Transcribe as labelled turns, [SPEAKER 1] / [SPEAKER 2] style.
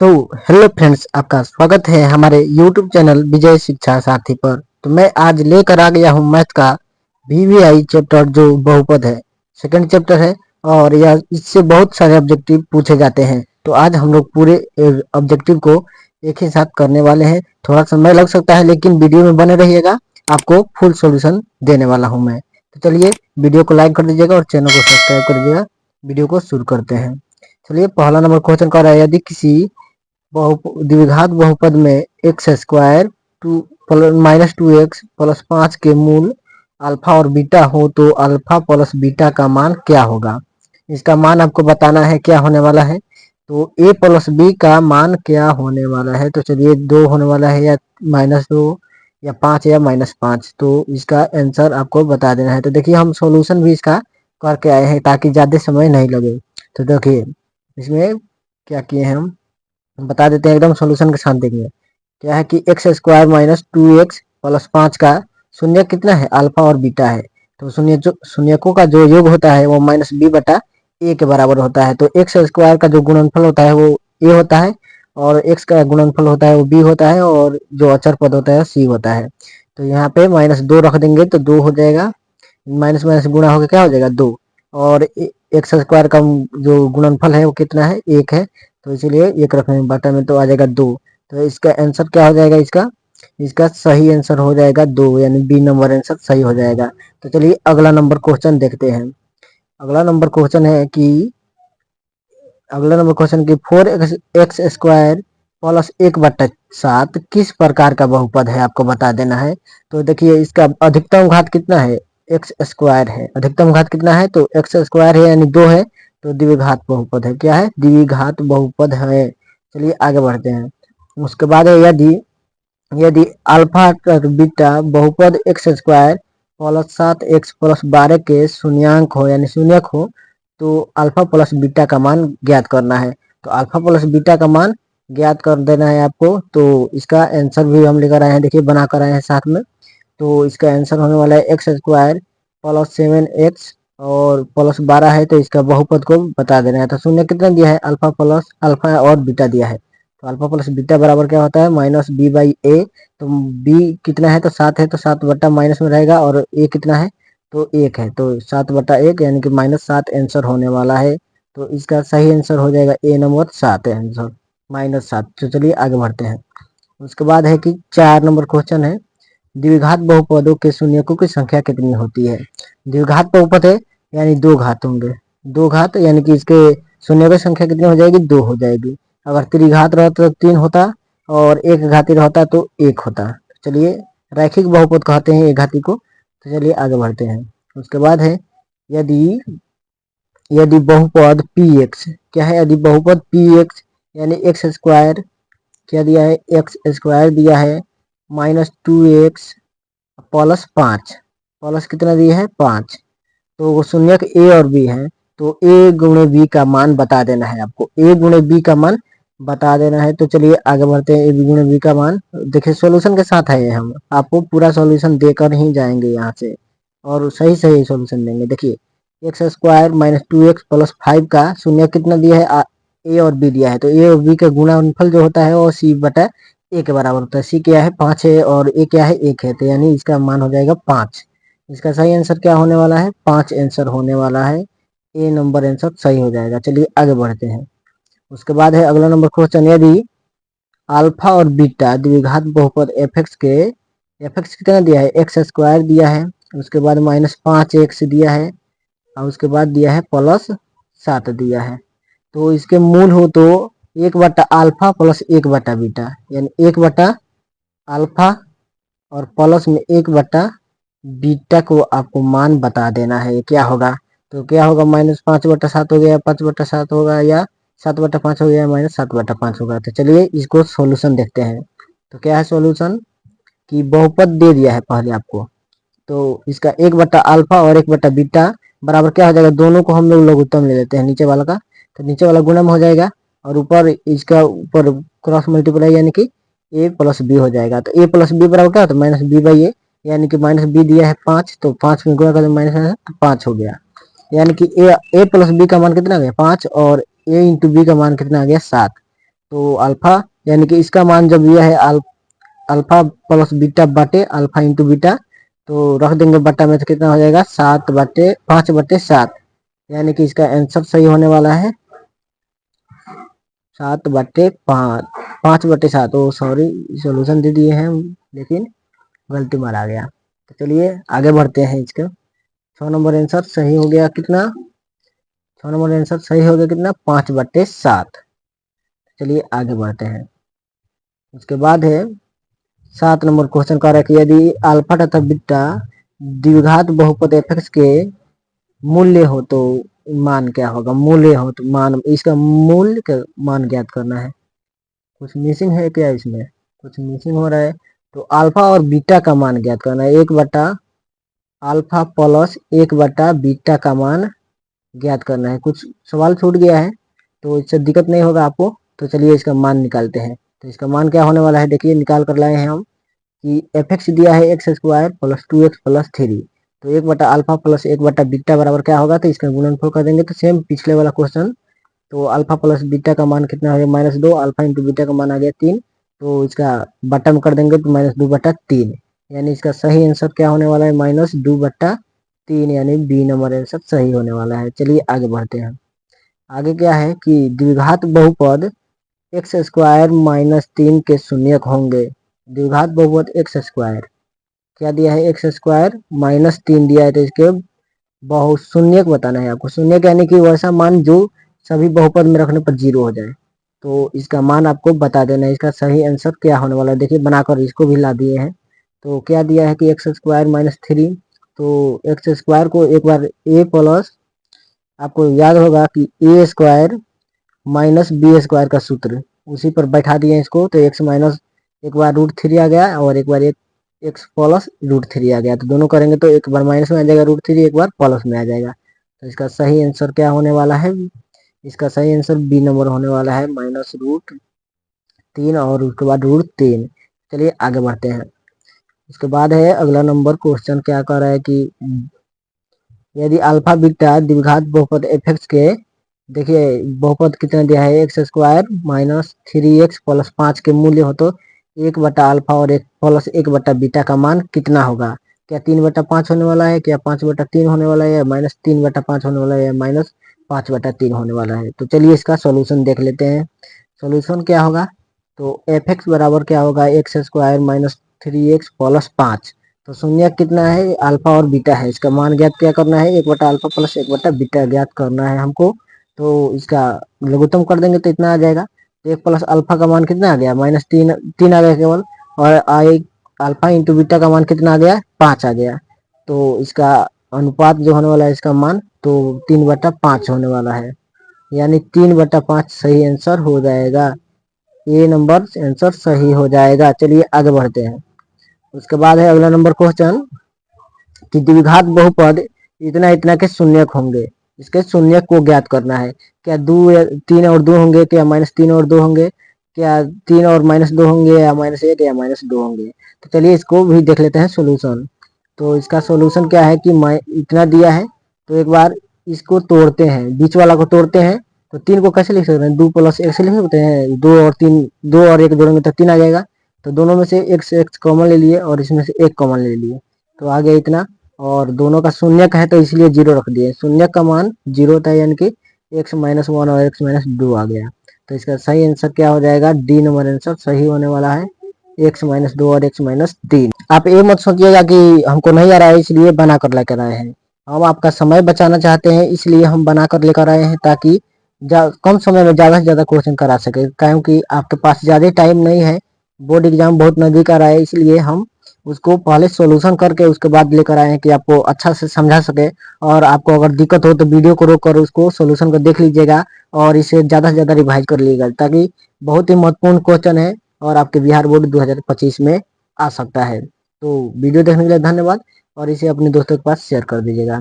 [SPEAKER 1] तो hello friends, आपका स्वागत है हमारे यूट्यूब चैनल विजय शिक्षा साथी पर। तो मैं आज लेकर आ गया हूँ मैथ का वीवीआई चैप्टर जो बहुपद है, सेकंड चैप्टर है। और यह इससे बहुत सारे ऑब्जेक्टिव पूछे जाते हैं। तो आज हम लोग पूरे ऑब्जेक्टिव को एक ही साथ करने वाले हैं। थोड़ा समय लग सकता है लेकिन वीडियो में बने रहिएगा, आपको फुल सोल्यूशन देने वाला हूँ मैं। तो चलिए वीडियो को लाइक कर दीजिएगा और चैनल को सब्सक्राइब कर दीजिएगा। वीडियो को शुरू करते हैं। चलिए, पहला नंबर क्वेश्चन कर रहा है, यदि किसी द्विघात बहुपद में x square minus two x plus 5 के मूल अल्फा और बीटा हो तो अल्फा प्लस बीटा का मान क्या होगा। इसका मान आपको बताना है क्या होने वाला है। तो ए प्लस बी का मान क्या होने वाला है। तो चलिए, 2 होने वाला है या -2 या 5 या -5। तो इसका आंसर आपको बता देना है। तो देखिए, हम सॉल्यूशन भी इसका करके आए हैं ताकि ज़्यादा समय नहीं लगे। तो देखिए, इसमें क्या किए हैं हम बता देते हैं, एकदम सॉल्यूशन के साथ देंगे। क्या है कि x square minus 2x plus 5 का शून्य कितना है, अल्फा और बीटा है। तो शून्यकों का जो योग होता है वो -b/a के बराबर होता है। तो एक्स स्क्वायर का जो गुणनफल होता है वो a होता है, और x का गुणनफल होता है वो b होता है, और जो अचर पद होता है c होता है। तो यहाँ पे -2 रख देंगे तो 2 हो जाएगा, माइनस माइनस गुणा होकर क्या हो जाएगा 2। और एक्स स्क्वायर का जो गुणनफल है वो कितना है, 1 है। तो इसीलिए एक रखने बटा में तो आ जाएगा 2। तो इसका आंसर क्या हो जाएगा, इसका इसका सही आंसर हो जाएगा 2, यानी बी नंबर आंसर सही हो जाएगा। तो चलिए अगला नंबर क्वेश्चन देखते हैं। अगला नंबर क्वेश्चन है कि अगला नंबर क्वेश्चन की 4x स्क्वायर प्लस 1/7 किस प्रकार का बहुपद है, आपको बता देना है। तो देखिए, इसका अधिकतम घात कितना है, एक्स स्क्वायर है। अधिकतम घात कितना है, तो एक्स स्क्वायर है यानी 2 है। तो द्विघात बहुपद है, क्या है, द्विघात बहुपद है। चलिए आगे बढ़ते हैं। उसके बाद है, यदि यदि अल्फा और बीटा बहुपद x square plus 7x plus 12 के शून्यांक हो यानी शून्यक हो तो अल्फा प्लस बीटा का मान ज्ञात करना है। तो अल्फा प्लस बीटा का मान ज्ञात कर देना है आपको। तो इसका आंसर भी हम लेकर आए हैं, देखिए बना कर आए हैं साथ में। तो इसका आंसर होने वाला है एक्स स्क्वायर प्लस 7x और प्लस 12 है। तो इसका बहुपद को बता देना है। तो शून्य कितना दिया है, अल्फा और बीटा दिया है। तो अल्फा प्लस बीटा बराबर क्या होता है, -b/a। तो b कितना है, तो 7 है, तो 7 बट्टा माइनस में रहेगा, और a कितना है, तो 1 है। तो 7/1 यानी कि -7 आंसर होने वाला है। तो इसका सही आंसर हो जाएगा ए नंबर 7 है आंसर, -7। तो चलिए आगे बढ़ते हैं। उसके बाद है कि 4 नंबर क्वेश्चन है, द्विघात बहुपदों के शून्यकों की संख्या कितनी होती है। द्विघात बहुपद है यानी 2 घात होंगे, 2 घात यानी कि इसके शून्य की संख्या कितनी हो जाएगी, 2 हो जाएगी। अगर त्रिघात रहता तो 3 होता, और एक घाती रहता तो 1 होता। चलिए, रैखिक बहुपद कहते हैं एक घाती को। तो चलिए आगे बढ़ते हैं। उसके बाद है, यदि यदि बहुपद px, क्या है, यदि बहुपद px यानी एक्स स्क्वायर क्या दिया है, एक्स स्क्वायर दिया है -2x प्लस 5, प्लस कितना दिया है, 5। तो शून्यक ए और बी है। तो ए गुणे बी का मान बता देना है आपको, ए गुणे बी का मान बता देना है। तो चलिए आगे बढ़ते हैं। ए गुणे बी का मान देखिए सॉल्यूशन के साथ है, हम आपको पूरा सॉल्यूशन देकर ही जाएंगे यहाँ से, और सही सही सॉल्यूशन देंगे। देखिए, एक्स स्क्वायर -2x प्लस 5 का शून्य कितना दिया है, ए और बी दिया है। तो ए और बी का गुणनफल जो होता है वो c/a के बराबर होता है। c क्या है, 5 है, और a क्या है, 1 है। तो यानी इसका मान हो जाएगा 5। इसका सही आंसर क्या होने वाला है, 5 आंसर होने वाला है। ए नंबर आंसर सही हो जाएगा। चलिए आगे बढ़ते हैं। उसके बाद है अगला नंबर क्वेश्चन, यदि अल्फा और बीटा द्विघात बहुपद एफ एक्स कितना दिया है, एक्स स्क्वायर दिया है, उसके बाद -5x दिया है, और उसके बाद दिया है +7 दिया है। तो इसके मूल हो तो 1/अल्फा प्लस 1/बीटा, यानी 1/अल्फा और प्लस में 1/बीटा को आपको मान बता देना है, क्या होगा। तो क्या होगा, -5/7 हो गया, 5/7 होगा, या 7/5 हो गया, -7/5 होगा। तो चलिए इसको सॉल्यूशन देखते हैं। तो क्या है सॉल्यूशन, कि बहुपद दे दिया है पहले आपको। तो इसका 1/अल्फा और 1/बीटा बराबर क्या हो जाएगा, दोनों को हम लोग लघुत्तम ले लेते हैं नीचे वाला का। तो नीचे वाला गुणन हो जाएगा, और ऊपर इसका ऊपर क्रॉस मल्टीप्लाई यानी कि a प्लस बी हो जाएगा। तो a प्लस बी बराबर क्या होता है, -b/a, यानी कि -b दिया है 5, तो 5 में गुणा कर माइनस है तो 5 हो गया। यानी कि a प्लस बी का मान कितना आ गया, 5, और a इंटू बी का मान कितना आ गया, 7। तो अल्फा यानी कि इसका मान जब यह है अल्फा प्लस बीटा बटे अल्फा इंटू बीटा, तो रख देंगे बट्टा में, तो कितना हो जाएगा 5/7, यानी कि इसका आंसर सही होने वाला है 7/5, 5/7। ओ सॉरी, सॉल्यूशन दे दिए हैं लेकिन गलती मारा गया। तो चलिए आगे बढ़ते हैं। इसका 6 नंबर आंसर सही हो गया कितना, 6 नंबर आंसर सही हो गया कितना 5/7। चलिए आगे बढ़ते हैं। उसके बाद है 7 नंबर क्वेश्चन कह रहा है कि यदि अल्फा तथा बीटा द्विघात बहुपद एफ के मूल्य हो तो मान क्या होगा, मूल्य हो तो मान, इसका मूल्य का मान ज्ञात करना है। कुछ मिसिंग है क्या, इसमें कुछ मिसिंग हो रहा है। तो अल्फा और बीटा का मान ज्ञात करना है, 1/अल्फा प्लस 1/बीटा का मान ज्ञात करना है। कुछ सवाल छूट गया है तो इससे दिक्कत नहीं होगा आपको। तो चलिए इसका मान निकालते हैं। तो इसका मान क्या होने वाला है, देखिए निकाल कर लाए हैं हम कि एफ एक्स दिया है x² प्लस 2x प्लस 3, तो 1/अल्फा प्लस 1/बीटा बराबर क्या होगा, तो इसका गुणनफल कर देंगे। तो सेम पिछले वाला क्वेश्चन, तो अल्फा प्लस बीटा का मान कितना है -2, अल्फा इंटू बीटा का मान आ गया 3, तो इसका बट्टा में कर देंगे तो -2/3, यानी इसका सही आंसर क्या होने वाला है -2/3, यानी बी नंबर आंसर सही होने वाला है। चलिए आगे बढ़ते हैं। आगे क्या है कि द्विघात बहुपद x² - 3 के शून्यक होंगे। द्विघात बहुपद x² क्या दिया है, x² - 3 दिया है, तो इसके शून्यक बताना है आपको। शून्यक यानी कि वैसा मान जो सभी बहुपद में रखने पर 0 हो जाए, तो इसका मान आपको बता देना है। इसका सही आंसर क्या होने वाला है, देखिए बनाकर इसको भी ला दिए हैं। तो क्या दिया है कि x² - 3, तो x² को एक बार a प्लस, आपको याद होगा कि a² - b² का सूत्र, उसी पर बैठा दिए इसको। तो x माइनस एक बार √3 आ गया और एक बार x प्लस √3 आ गया, तो दोनों करेंगे तो एक बार माइनस में आ जाएगा √3, एक बार प्लस में आ जाएगा। तो इसका सही आंसर क्या होने वाला है, इसका सही आंसर बी नंबर होने वाला है -√3 और उसके बाद √3। चलिए आगे बढ़ते हैं। उसके बाद है अगला नंबर क्वेश्चन क्या कह रहा है कि यदि अल्फा बीटा द्विघात बहुपद एफ के, देखिए बहुपद कितना दिया है, x² - 3x प्लस 5 के मूल्य हो तो 1/अल्फा और 1 प्लस 1/बीटा का मान कितना होगा। क्या 3/5 होने वाला है, क्या 5/3 होने वाला है, या -3/5 होने वाला है, या -5/3 होने वाला है। तो चलिए इसका सॉल्यूशन देख लेते हैं। सॉल्यूशन क्या होगा, तो एफ एक्स बराबर क्या होगा, x² - 3x प्लस 5। तो शून्य कितना है, अल्फा और बीटा है, इसका मान ज्ञात क्या करना है, 1/अल्फा प्लस 1/बीटा ज्ञात करना है हमको। तो इसका लघुत्तम कर देंगे तो इतना आ जाएगा। 1 प्लस अल्फा का मान कितना आ गया, -3 आ गया केवल, और अल्फा इंटू बीटा का मान कितना आ गया, 5 आ गया। तो इसका अनुपात जो होने वाला है इसका मान, तो 3/5 होने वाला है, यानी 3/5 सही आंसर हो जाएगा। ये नंबर आंसर सही हो जाएगा। चलिए आगे बढ़ते हैं। उसके बाद है अगला नंबर क्वेश्चन कि द्विघात बहुपद इतना इतना के शून्यक होंगे, इसके शून्यक को ज्ञात करना है। क्या 3 और 2 होंगे, क्या -3 और 2 होंगे, क्या 3 और -2 होंगे, या -1 या -2 होंगे। तो चलिए इसको भी देख लेते हैं सोल्यूशन। तो इसका सोल्यूशन क्या है कि इतना दिया है, तो एक बार इसको तोड़ते हैं, बीच वाला को तोड़ते हैं। तो 3 को कैसे लिख सकते हैं, 2 + 1 से लिख सकते हैं, 2 और 3, 2 और 1 जोड़ेंगे तो 3 आ जाएगा। तो दोनों में से x कॉमन ले लिए और इसमें से 1 कॉमन ले लिए, तो आ गया इतना। और दोनों का शून्यक है तो इसलिए 0 रख दिए, शून्यक का मान 0 होता है, यानी कि x - 1 और x - 2 आ गया। तो इसका सही आंसर क्या हो जाएगा, डी नंबर आंसर सही होने वाला है, x - 2 और x - 3। आप ये मत सोचिएगा कि हमको नहीं आ रहा है इसलिए बना कर लेकर आए हैं, हम आपका समय बचाना चाहते हैं इसलिए हम बना कर लेकर आए हैं, ताकि कम समय में ज़्यादा से ज़्यादा क्वेश्चन करा सके, क्योंकि आपके पास ज़्यादा टाइम नहीं है, बोर्ड एग्जाम बहुत नज़दीक आ रहा है, इसलिए हम उसको पहले सॉल्यूशन करके उसके बाद लेकर आए हैं कि आपको अच्छा से समझा सके। और आपको अगर दिक्कत हो तो वीडियो को रोक कर उसको सॉल्यूशन को देख लीजिएगा और इसे ज़्यादा से ज़्यादा रिवाइज कर लीजिएगा, ताकि बहुत ही महत्वपूर्ण क्वेश्चन है और आपके बिहार बोर्ड 2025 में आ सकता है। तो वीडियो देखने के लिए धन्यवाद और इसे अपने दोस्तों के पास शेयर कर दीजिएगा।